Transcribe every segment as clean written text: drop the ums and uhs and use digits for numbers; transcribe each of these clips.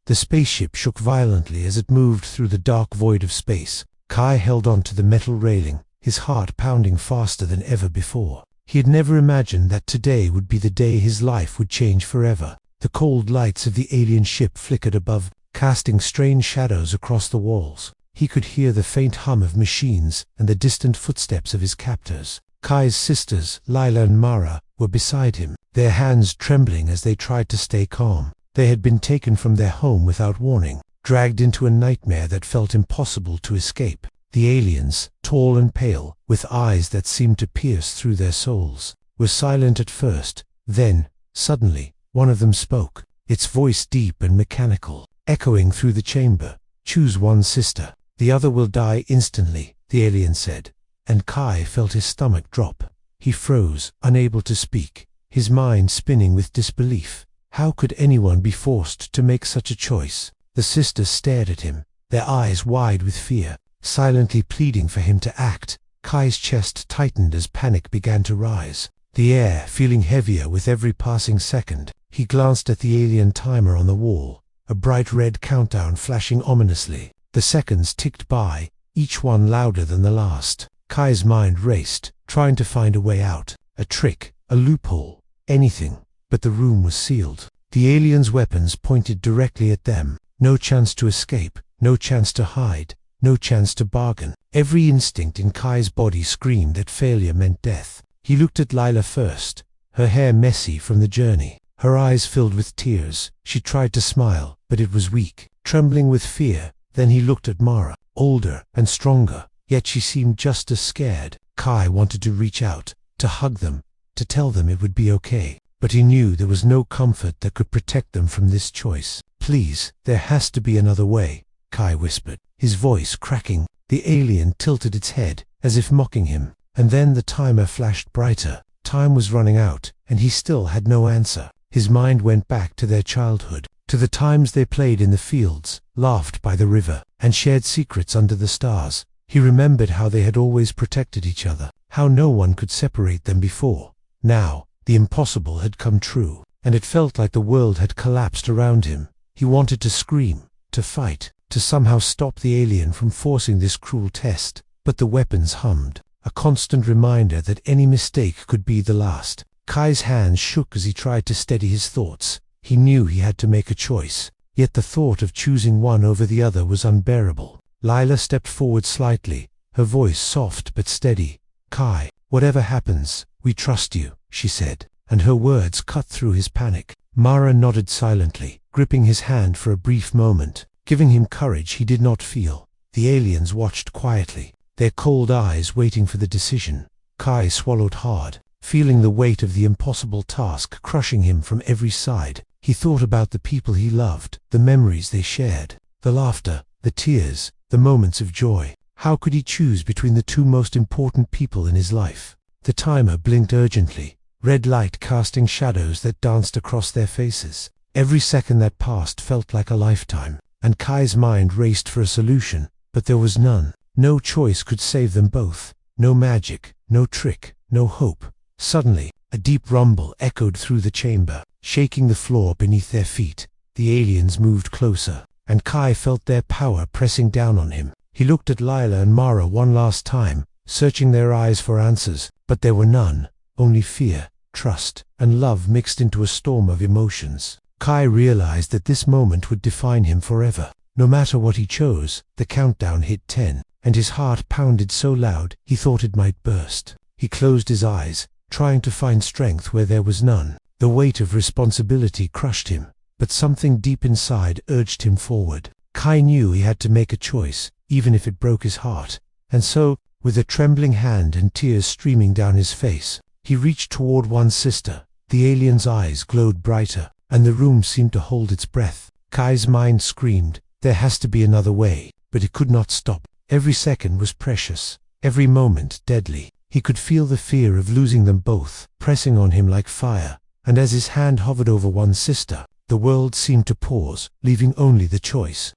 The spaceship shook violently as it moved through the dark void of space. Kai held on to the metal railing, his heart pounding faster than ever before. He had never imagined that today would be the day his life would change forever. The cold lights of the alien ship flickered above, casting strange shadows across the walls. He could hear the faint hum of machines and the distant footsteps of his captors. Kai's sisters, Lila and Mara, were beside him, their hands trembling as they tried to stay calm. They had been taken from their home without warning, dragged into a nightmare that felt impossible to escape. The aliens, tall and pale, with eyes that seemed to pierce through their souls, were silent at first. Then, suddenly, one of them spoke, its voice deep and mechanical, echoing through the chamber. "Choose one, sister. The other will die instantly," the alien said, and Kai felt his stomach drop. He froze, unable to speak, his mind spinning with disbelief. How could anyone be forced to make such a choice? The sisters stared at him, their eyes wide with fear, silently pleading for him to act. Kai's chest tightened as panic began to rise, the air feeling heavier with every passing second. He glanced at the alien timer on the wall, a bright red countdown flashing ominously. The seconds ticked by, each one louder than the last. Kai's mind raced, trying to find a way out, a trick, a loophole, anything. But the room was sealed. The aliens' weapons pointed directly at them. No chance to escape, no chance to hide, no chance to bargain. Every instinct in Kai's body screamed that failure meant death. He looked at Lila first, her hair messy from the journey, her eyes filled with tears. She tried to smile, but it was weak, trembling with fear. Then he looked at Mara, older and stronger, yet she seemed just as scared. Kai wanted to reach out, to hug them, to tell them it would be okay. But he knew there was no comfort that could protect them from this choice. "Please, there has to be another way," Kai whispered, his voice cracking. The alien tilted its head, as if mocking him, and then the timer flashed brighter. Time was running out, and he still had no answer. His mind went back to their childhood, to the times they played in the fields, laughed by the river, and shared secrets under the stars. He remembered how they had always protected each other, how no one could separate them before. Now, the impossible had come true, and it felt like the world had collapsed around him. He wanted to scream, to fight, to somehow stop the alien from forcing this cruel test. But the weapons hummed, a constant reminder that any mistake could be the last. Kai's hands shook as he tried to steady his thoughts. He knew he had to make a choice, yet the thought of choosing one over the other was unbearable. Lila stepped forward slightly, her voice soft but steady. "Kai, whatever happens, we trust you," she said, and her words cut through his panic. Mara nodded silently, gripping his hand for a brief moment, giving him courage he did not feel. The aliens watched quietly, their cold eyes waiting for the decision. Kai swallowed hard, feeling the weight of the impossible task crushing him from every side. He thought about the people he loved, the memories they shared, the laughter, the tears, the moments of joy. How could he choose between the two most important people in his life? The timer blinked urgently, red light casting shadows that danced across their faces. Every second that passed felt like a lifetime, and Kai's mind raced for a solution, but there was none. No choice could save them both. No magic, no trick, no hope. Suddenly, a deep rumble echoed through the chamber, shaking the floor beneath their feet. The aliens moved closer, and Kai felt their power pressing down on him. He looked at Lila and Mara one last time, searching their eyes for answers, but there were none, only fear, trust, and love mixed into a storm of emotions. Kai realized that this moment would define him forever. No matter what he chose, the countdown hit 10, and his heart pounded so loud he thought it might burst. He closed his eyes, trying to find strength where there was none. The weight of responsibility crushed him, but something deep inside urged him forward. Kai knew he had to make a choice, even if it broke his heart, and so, with a trembling hand and tears streaming down his face, he reached toward one sister. The alien's eyes glowed brighter, and the room seemed to hold its breath. Kai's mind screamed, there has to be another way, but it could not stop. Every second was precious, every moment deadly. He could feel the fear of losing them both, pressing on him like fire, and as his hand hovered over one sister, the world seemed to pause, leaving only the choice.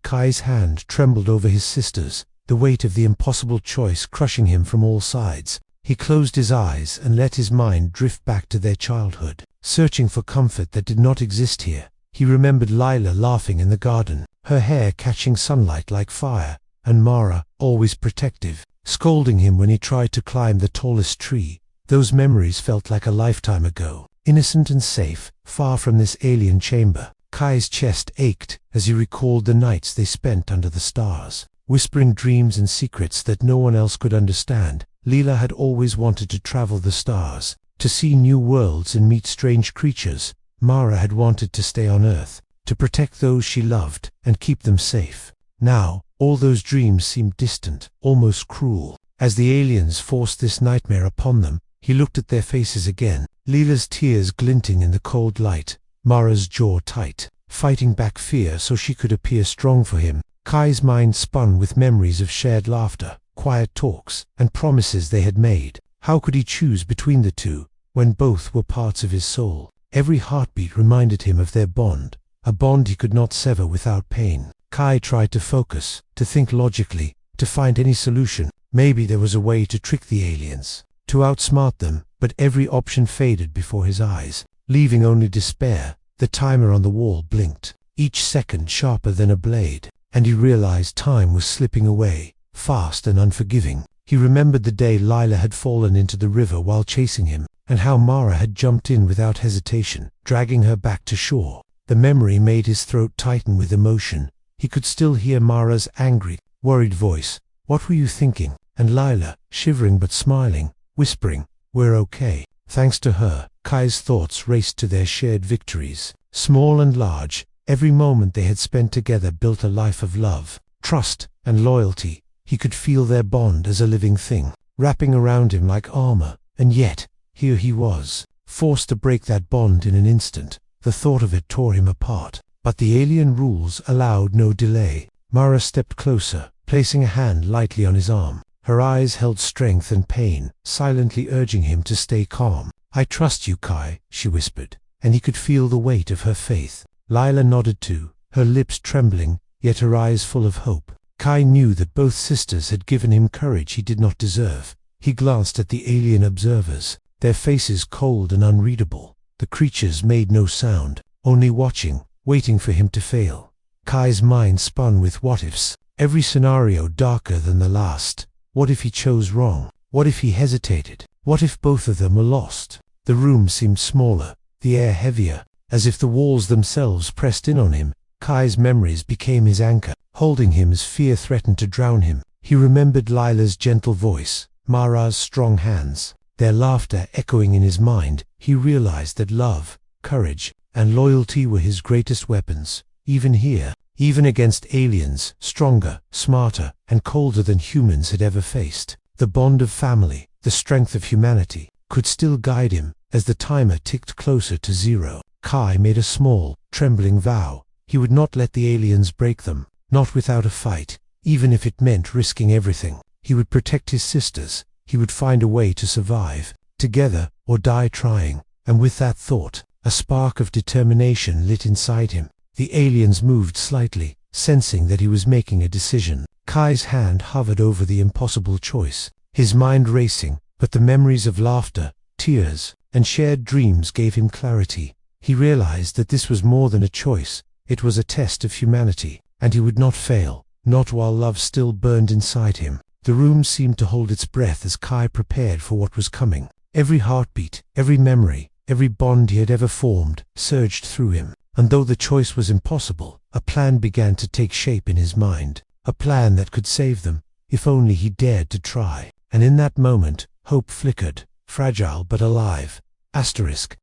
Kai's hand trembled over his sister's, the weight of the impossible choice crushing him from all sides. He closed his eyes and let his mind drift back to their childhood, searching for comfort that did not exist here. He remembered Lila laughing in the garden, her hair catching sunlight like fire, and Mara, always protective, scolding him when he tried to climb the tallest tree. Those memories felt like a lifetime ago, innocent and safe, far from this alien chamber. Kai's chest ached as he recalled the nights they spent under the stars, whispering dreams and secrets that no one else could understand. Lila had always wanted to travel the stars, to see new worlds and meet strange creatures. Mara had wanted to stay on Earth, to protect those she loved and keep them safe. Now, all those dreams seemed distant, almost cruel. As the aliens forced this nightmare upon them, he looked at their faces again, Lila's tears glinting in the cold light, Mara's jaw tight, fighting back fear so she could appear strong for him. Kai's mind spun with memories of shared laughter, quiet talks, and promises they had made. How could he choose between the two, when both were parts of his soul? Every heartbeat reminded him of their bond, a bond he could not sever without pain. Kai tried to focus, to think logically, to find any solution. Maybe there was a way to trick the aliens, to outsmart them, but every option faded before his eyes, leaving only despair. The timer on the wall blinked, each second sharper than a blade, and he realized time was slipping away, fast and unforgiving. He remembered the day Lila had fallen into the river while chasing him, and how Mara had jumped in without hesitation, dragging her back to shore. The memory made his throat tighten with emotion. He could still hear Mara's angry, worried voice. "What were you thinking?" And Lila, shivering but smiling, whispering, "We're okay." Thanks to her, Kai's thoughts raced to their shared victories. Small and large, every moment they had spent together built a life of love, trust, and loyalty. He could feel their bond as a living thing, wrapping around him like armor. And yet, here he was, forced to break that bond in an instant. The thought of it tore him apart. But the alien rules allowed no delay. Mara stepped closer, placing a hand lightly on his arm. Her eyes held strength and pain, silently urging him to stay calm. "I trust you, Kai," she whispered, and he could feel the weight of her faith. Lila nodded too, her lips trembling, yet her eyes full of hope. Kai knew that both sisters had given him courage he did not deserve. He glanced at the alien observers, their faces cold and unreadable. The creatures made no sound, only watching, waiting for him to fail. Kai's mind spun with what-ifs, every scenario darker than the last. What if he chose wrong? What if he hesitated? What if both of them were lost? The room seemed smaller, the air heavier, as if the walls themselves pressed in on him. Kai's memories became his anchor, holding him as fear threatened to drown him. He remembered Lila's gentle voice, Mara's strong hands, their laughter echoing in his mind. He realized that love, courage, and loyalty were his greatest weapons, even here, even against aliens, stronger, smarter, and colder than humans had ever faced. The bond of family, the strength of humanity, could still guide him. As the timer ticked closer to zero, Kai made a small, trembling vow. He would not let the aliens break them, not without a fight, even if it meant risking everything. He would protect his sisters. He would find a way to survive, together or die trying. And with that thought, a spark of determination lit inside him. The aliens moved slightly, sensing that he was making a decision. Kai's hand hovered over the impossible choice, his mind racing, but the memories of laughter, tears, and shared dreams gave him clarity. He realized that this was more than a choice. It was a test of humanity, and he would not fail, not while love still burned inside him. The room seemed to hold its breath as Kai prepared for what was coming. Every heartbeat, every memory, every bond he had ever formed surged through him. And though the choice was impossible, a plan began to take shape in his mind. A plan that could save them, if only he dared to try. And in that moment, hope flickered, fragile but alive. Asterisk.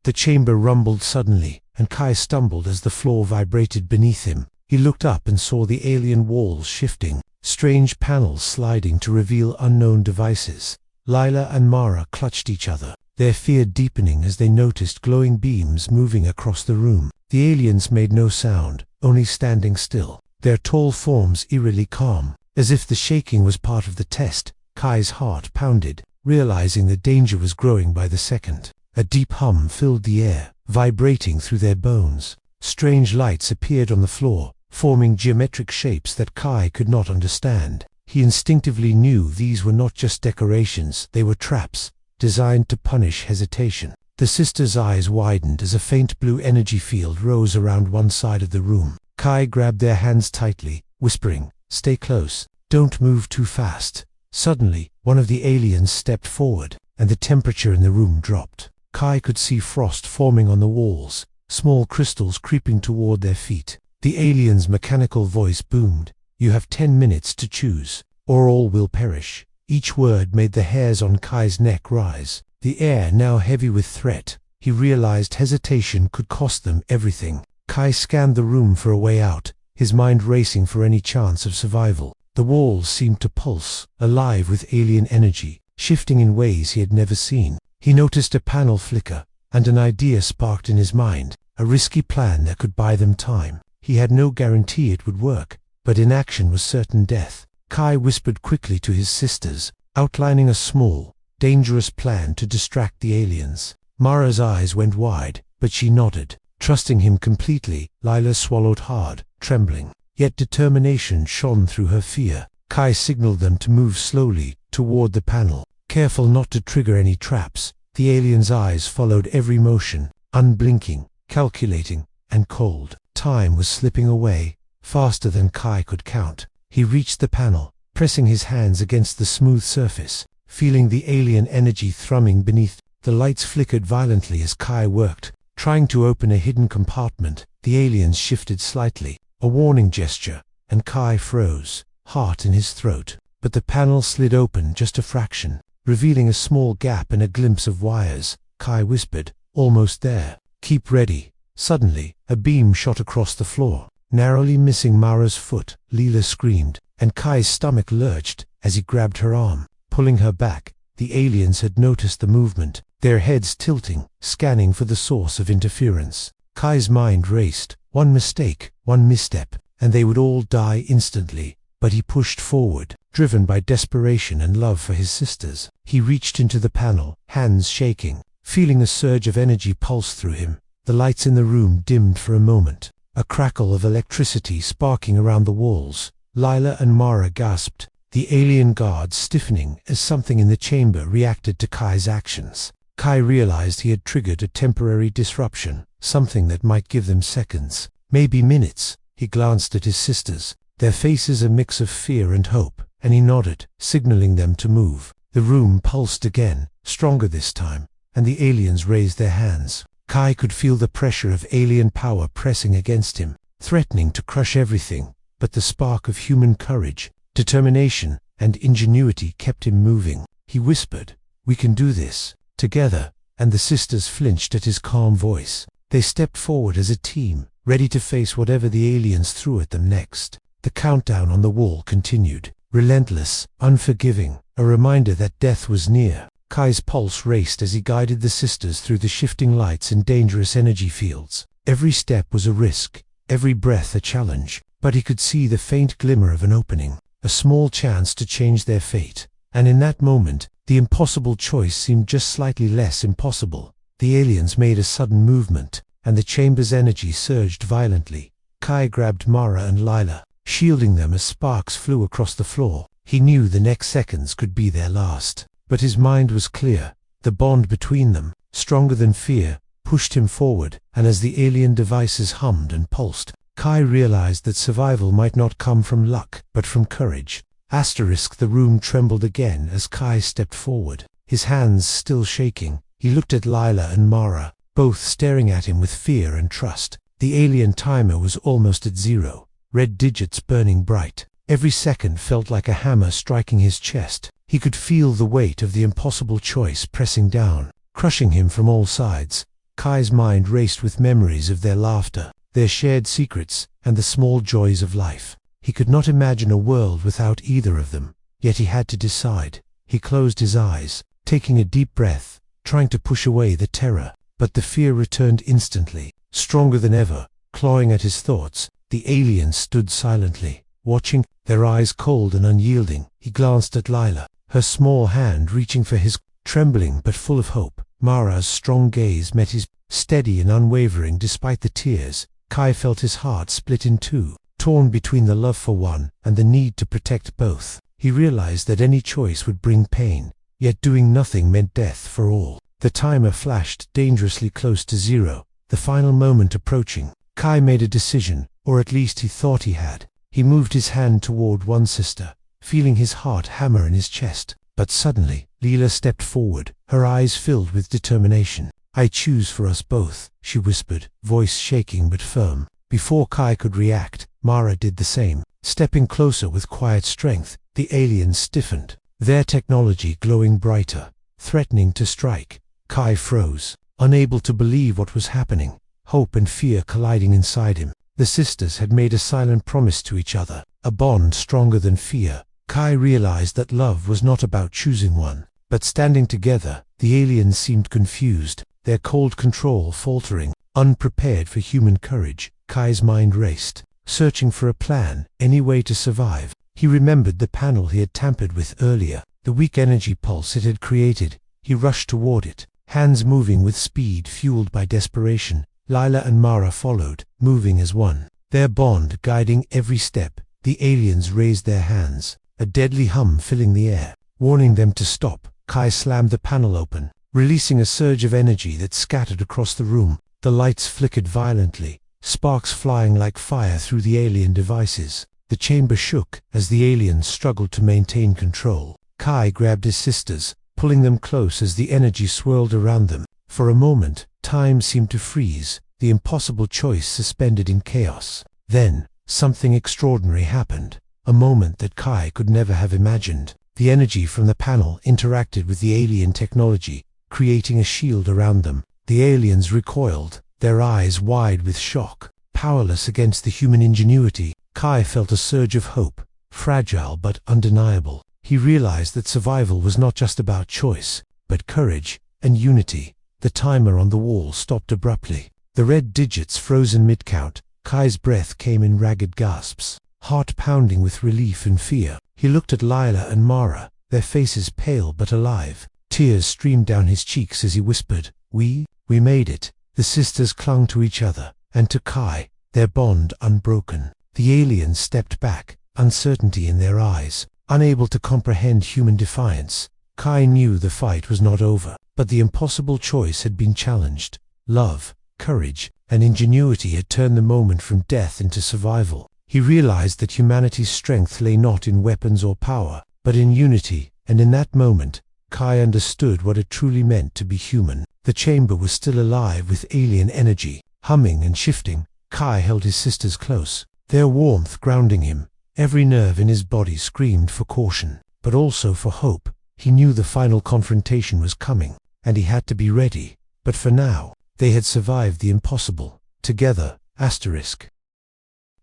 The chamber rumbled suddenly, and Kai stumbled as the floor vibrated beneath him. He looked up and saw the alien walls shifting, strange panels sliding to reveal unknown devices. Lila and Mara clutched each other, their fear deepening as they noticed glowing beams moving across the room. The aliens made no sound, only standing still, their tall forms eerily calm, as if the shaking was part of the test. Kai's heart pounded, realizing the danger was growing by the second. A deep hum filled the air, vibrating through their bones. Strange lights appeared on the floor, forming geometric shapes that Kai could not understand. He instinctively knew these were not just decorations, they were traps, designed to punish hesitation. The sisters' eyes widened as a faint blue energy field rose around one side of the room. Kai grabbed their hands tightly, whispering, "Stay close. Don't move too fast." Suddenly, one of the aliens stepped forward, and the temperature in the room dropped. Kai could see frost forming on the walls, small crystals creeping toward their feet. The alien's mechanical voice boomed, "You have 10 minutes to choose, or all will perish." Each word made the hairs on Kai's neck rise. The air now heavy with threat, he realized hesitation could cost them everything. Kai scanned the room for a way out, his mind racing for any chance of survival. The walls seemed to pulse, alive with alien energy, shifting in ways he had never seen. He noticed a panel flicker, and an idea sparked in his mind, a risky plan that could buy them time. He had no guarantee it would work, but inaction was certain death. Kai whispered quickly to his sisters, outlining a small, dangerous plan to distract the aliens. Mara's eyes went wide, but she nodded, trusting him completely. Lila swallowed hard, trembling, yet determination shone through her fear. Kai signaled them to move slowly toward the panel, careful not to trigger any traps. The alien's eyes followed every motion, unblinking, calculating, and cold. Time was slipping away, faster than Kai could count. He reached the panel, pressing his hands against the smooth surface, feeling the alien energy thrumming beneath. The lights flickered violently as Kai worked, trying to open a hidden compartment. The aliens shifted slightly, a warning gesture, and Kai froze, heart in his throat. But the panel slid open just a fraction, revealing a small gap and a glimpse of wires. Kai whispered, "Almost there. Keep ready." Suddenly, a beam shot across the floor, narrowly missing Mara's foot. Leela screamed, and Kai's stomach lurched as he grabbed her arm, pulling her back. The aliens had noticed the movement, their heads tilting, scanning for the source of interference. Kai's mind raced. One mistake, one misstep, and they would all die instantly. But he pushed forward, driven by desperation and love for his sisters. He reached into the panel, hands shaking, feeling a surge of energy pulse through him. The lights in the room dimmed for a moment, a crackle of electricity sparking around the walls. Lila and Mara gasped, the alien guards stiffening as something in the chamber reacted to Kai's actions. Kai realized he had triggered a temporary disruption, something that might give them seconds, maybe minutes. He glanced at his sisters, their faces a mix of fear and hope, and he nodded, signaling them to move. The room pulsed again, stronger this time, and the aliens raised their hands. Kai could feel the pressure of alien power pressing against him, threatening to crush everything, but the spark of human courage, determination, and ingenuity kept him moving. He whispered, "We can do this, together," and the sisters flinched at his calm voice. They stepped forward as a team, ready to face whatever the aliens threw at them next. The countdown on the wall continued, relentless, unforgiving, a reminder that death was near. Kai's pulse raced as he guided the sisters through the shifting lights and dangerous energy fields. Every step was a risk, every breath a challenge, but he could see the faint glimmer of an opening, a small chance to change their fate. And in that moment, the impossible choice seemed just slightly less impossible. The aliens made a sudden movement, and the chamber's energy surged violently. Kai grabbed Mara and Lila, shielding them as sparks flew across the floor. He knew the next seconds could be their last. But his mind was clear. The bond between them, stronger than fear, pushed him forward, and as the alien devices hummed and pulsed, Kai realized that survival might not come from luck, but from courage. The room trembled again as Kai stepped forward, his hands still shaking. He looked at Lila and Mara, both staring at him with fear and trust. The alien timer was almost at 0, red digits burning bright. Every second felt like a hammer striking his chest. He could feel the weight of the impossible choice pressing down, crushing him from all sides. Kai's mind raced with memories of their laughter, their shared secrets, and the small joys of life. He could not imagine a world without either of them, yet he had to decide. He closed his eyes, taking a deep breath, trying to push away the terror, but the fear returned instantly, stronger than ever, clawing at his thoughts. The aliens stood silently, watching, their eyes cold and unyielding. He glanced at Lila, her small hand reaching for his, trembling but full of hope. Mara's strong gaze met his, steady and unwavering despite the tears. Kai felt his heart split in two, torn between the love for one and the need to protect both. He realized that any choice would bring pain, yet doing nothing meant death for all. The timer flashed dangerously close to zero, the final moment approaching. Kai made a decision, or at least he thought he had. He moved his hand toward one sister, feeling his heart hammer in his chest. But suddenly, Leela stepped forward, her eyes filled with determination. "I choose for us both," she whispered, voice shaking but firm. Before Kai could react, Mara did the same. Stepping closer with quiet strength, the aliens stiffened, their technology glowing brighter, threatening to strike. Kai froze, unable to believe what was happening, hope and fear colliding inside him. The sisters had made a silent promise to each other, a bond stronger than fear. Kai realized that love was not about choosing one, but standing together. The aliens seemed confused, their cold control faltering, unprepared for human courage. Kai's mind raced, searching for a plan, any way to survive. He remembered the panel he had tampered with earlier, the weak energy pulse it had created. He rushed toward it, hands moving with speed fueled by desperation. Lila and Mara followed, moving as one, their bond guiding every step. The aliens raised their hands, a deadly hum filling the air, warning them to stop. Kai slammed the panel open, releasing a surge of energy that scattered across the room. The lights flickered violently, sparks flying like fire through the alien devices. The chamber shook as the aliens struggled to maintain control. Kai grabbed his sisters, pulling them close as the energy swirled around them. For a moment, time seemed to freeze, the impossible choice suspended in chaos. Then, something extraordinary happened, a moment that Kai could never have imagined. The energy from the panel interacted with the alien technology, creating a shield around them. The aliens recoiled, their eyes wide with shock, powerless against the human ingenuity. Kai felt a surge of hope, fragile but undeniable. He realized that survival was not just about choice, but courage and unity. The timer on the wall stopped abruptly, the red digits frozen mid-count. Kai's breath came in ragged gasps, heart pounding with relief and fear. He looked at Lila and Mara, their faces pale but alive. Tears streamed down his cheeks as he whispered, We made it." The sisters clung to each other, and to Kai, their bond unbroken. The aliens stepped back, uncertainty in their eyes, unable to comprehend human defiance. Kai knew the fight was not over, but the impossible choice had been challenged. Love, courage, and ingenuity had turned the moment from death into survival. He realized that humanity's strength lay not in weapons or power, but in unity, and in that moment, Kai understood what it truly meant to be human. The chamber was still alive with alien energy, humming and shifting. Kai held his sisters close, their warmth grounding him. Every nerve in his body screamed for caution, but also for hope. He knew the final confrontation was coming, and he had to be ready. But for now, they had survived the impossible. Together, *.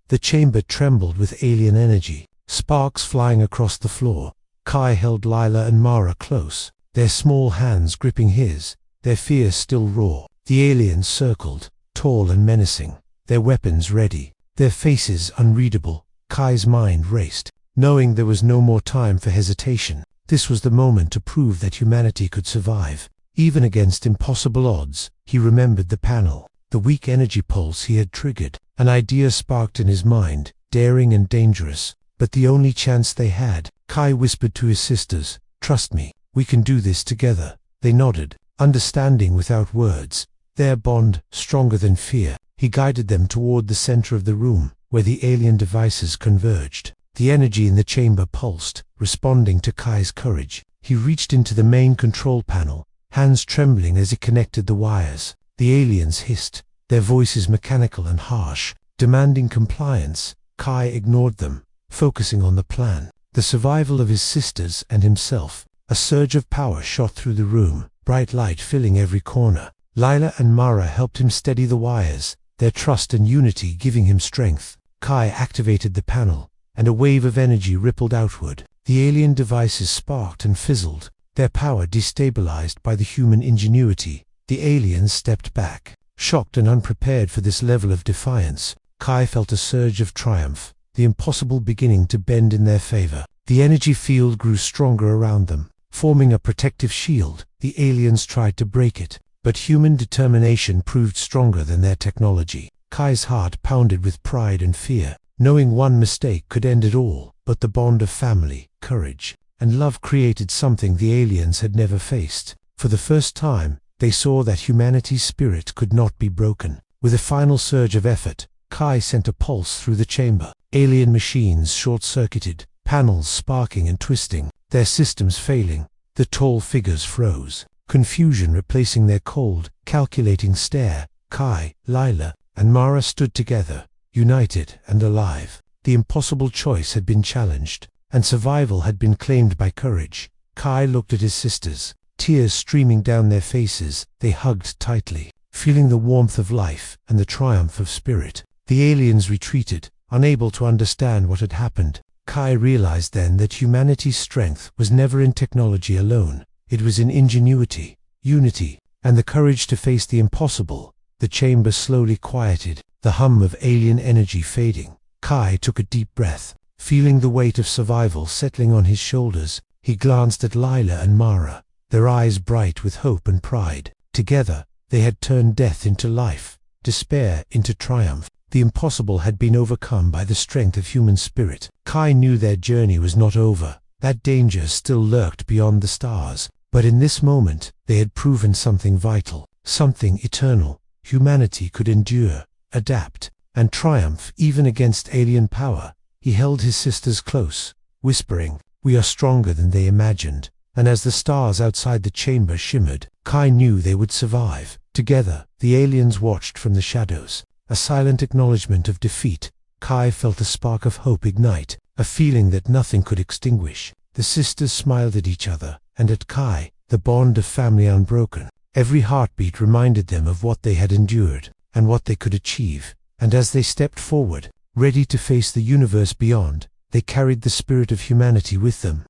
The chamber trembled with alien energy, sparks flying across the floor. Kai held Lila and Mara close, their small hands gripping his, their fear still raw. The aliens circled, tall and menacing, their weapons ready, their faces unreadable. Kai's mind raced, knowing there was no more time for hesitation. This was the moment to prove that humanity could survive, even against impossible odds. He remembered the panel, the weak energy pulse he had triggered. An idea sparked in his mind, daring and dangerous, but the only chance they had. Kai whispered to his sisters, "Trust me, we can do this together." They nodded, understanding without words, their bond stronger than fear. He guided them toward the center of the room, where the alien devices converged. The energy in the chamber pulsed, responding to Kai's courage. He reached into the main control panel, hands trembling as he connected the wires. The aliens hissed, their voices mechanical and harsh, demanding compliance. Kai ignored them, focusing on the plan, the survival of his sisters and himself. A surge of power shot through the room, bright light filling every corner. Lila and Mara helped him steady the wires, their trust and unity giving him strength. Kai activated the panel, and a wave of energy rippled outward. The alien devices sparked and fizzled, their power destabilized by the human ingenuity. The aliens stepped back, shocked and unprepared for this level of defiance. Kai felt a surge of triumph, the impossible beginning to bend in their favor. The energy field grew stronger around them, forming a protective shield. The aliens tried to break it, but human determination proved stronger than their technology. Kai's heart pounded with pride and fear, knowing one mistake could end it all. But the bond of family, courage, and love created something the aliens had never faced. For the first time, They saw that humanity's spirit could not be broken. With a final surge of effort, Kai sent a pulse through the chamber. Alien machines short-circuited, panels sparking and twisting, their systems failing. The tall figures froze, confusion replacing their cold, calculating stare. Kai, Lila, and Mara stood together, united and alive. The impossible choice had been challenged, and survival had been claimed by courage. Kai looked at his sisters, tears streaming down their faces. They hugged tightly, feeling the warmth of life and the triumph of spirit. The aliens retreated, unable to understand what had happened. Kai realized then that humanity's strength was never in technology alone. It was in ingenuity, unity, and the courage to face the impossible. The chamber slowly quieted, the hum of alien energy fading. Kai took a deep breath, feeling the weight of survival settling on his shoulders. He glanced at Lila and Mara, their eyes bright with hope and pride. Together, they had turned death into life, despair into triumph. The impossible had been overcome by the strength of human spirit. Kai knew their journey was not over. That danger still lurked beyond the stars. But in this moment, they had proven something vital, something eternal. Humanity could endure, adapt, and triumph even against alien power. He held his sisters close, whispering, "We are stronger than they imagined." And as the stars outside the chamber shimmered, Kai knew they would survive. Together, the aliens watched from the shadows, a silent acknowledgement of defeat. Kai felt a spark of hope ignite, a feeling that nothing could extinguish. The sisters smiled at each other, and at Kai, the bond of family unbroken. Every heartbeat reminded them of what they had endured, and what they could achieve. And as they stepped forward, ready to face the universe beyond, they carried the spirit of humanity with them.